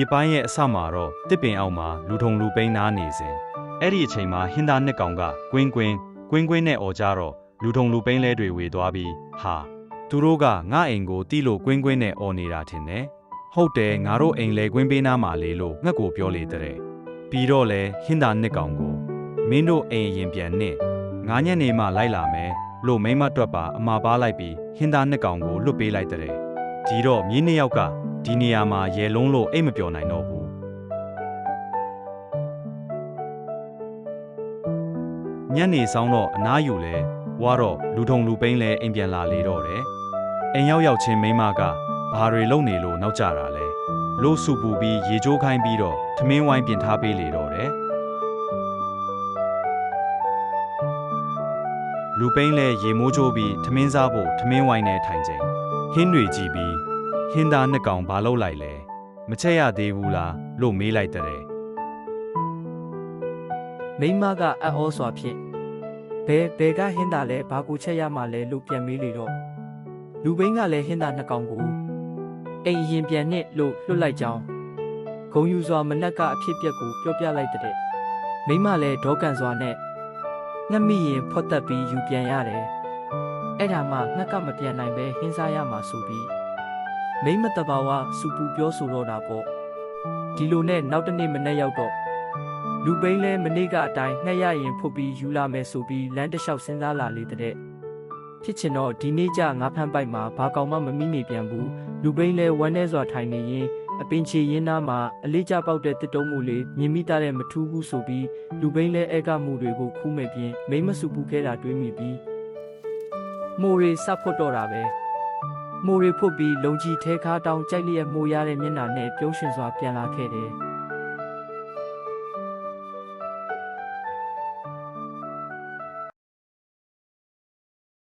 ဒီပိုင်းရဲ့အစမှာတော့တစ်ပင်အောက်မှာလူထုံလူပိန်းနားနေစဉ်အဲ့ဒီအချိန်မှာဟင်းသားနှစ်ကောင်ကကွင်းနဲ့អော်ကြတော့လူထုံလူပိန်းလဲတွေဝေသွားပြီးဟာသူတို့ကငါအိမ်ကိုတီးလို့ကွင်းနဲ့អော်နေတာထင်တယ်ဟုတ်တယ်ငါတို့အိမ်လဲကွင်းပေးနားမှာလေလို့ငှက်ကိုပြောလေတဲ့ပြီးတော့လဲဟင်းသားနှစ်ကောင်ကိုမင်းတို့အိမ်ရင်ပြန်နင့်ငါညနေမှလိုက်လာမယ်လို့မိမတွက်ပါအမှားပါလိုက်ပြီးဟင်းသားနှစ်ကောင်ကိုလွတ်ပေးလိုက်တဲ့ဒီတော့မြေးနှစ်ယောက်ကဒီနေရာမှာရေလုံးလို့အိတ်မပြောနိုင်တော့ဘူးညနေဆောင်တော့အနားယူလဲဝါတော့လူထုံလူပိန်းလဲအိမ်ပြန်လာလေတော့တယ်အိမ်ရောက်ချင်းမိမကဘာတွေလုပ်နေလို့နောက်ကျတာလဲလို့စုပူပြီးရေချိုးခိုင်းပြီးတော့ထမင်းဝိုင်းပြင်ထားပေးလေတော့တယ်လူပိန်းလဲရေမိုးချိုးပြီးထမင်းစားဖို့ထမင်းဝိုင်းနဲ့ထိုင်ချိန်ဟင်းတွေကြည့်ပြီးဟင်းသားနှစ်ကောင်ဘာလုပ်လိုက်လဲမချက်ရသေးဘူးလားလို့မေးလိုက်တဲ့မိမကအံ့ဩစွာဖြင့်ဘယ်ကဟင်းသားလဲဘာကိုချက်ရမှာလဲလို့ပြန်မေးလေတော့လူပိန်းကလည်းဟင်းသားနှစ်ကောင်ကိုအိမ်ရင်ပြန်နဲ့လို့လွတ်လိုက်ကြောင်းဂုံယူစွာမနက်ကအဖြစ်ပြက်ကိုပြောပြလိုက်တဲ့မိမလည်းဒေါကန်စွာနဲ့ငှက်မိရင်ဖွက်သက်ပြီးယူပြန်ရတယ်အဲ့ဒါမှငှက်ကမပြန်နိုင်ပဲဟင်းစားရမှာဆိုပြီးမိမတဘာဝစူပူပြောဆိုတော့တာပေါ့ဒီလိုနဲ့နောက်တနေ့မနေ့ရောက်တော့လူပိန်းလဲမနေ့ကအတိုင်းငှက်ရရင်ဖုတ်ပြီးယူလာမယ်ဆိုပြီးလမ်းတစ်လျှောက်စဉ်းစားလာလေတဲ့ဖြစ်ချင်တော့ဒီနေ့ကျငါဖမ်းပိုက်မှာဘာကောင်မှမမိနေပြန်ဘူးလူပိန်းလဲဝမ်းနေစွာထိုင်နေရင်အပင်ချေရင်းသားမှာအလေးကျပေါက်တဲ့တစ်တုံးမှုလေးမြင်မိတာတဲ့မထူးဘူးဆိုပြီးလူပိန်းလဲအဲကမှုတွေကိုခူးမဲ့ပြင်းမိမစုပူခဲ့တာတွေးမိပြီးမိုးရီစဖွတ်တော့တာပဲမိုးရီဖွတ်ပြီးလုံကြီးထဲခါတောင်ကြိုက်လျက်မိုးရတဲ့မျက်နှာနဲ့ပြုံးရှင်စွာပြန်လာခဲ့တယ်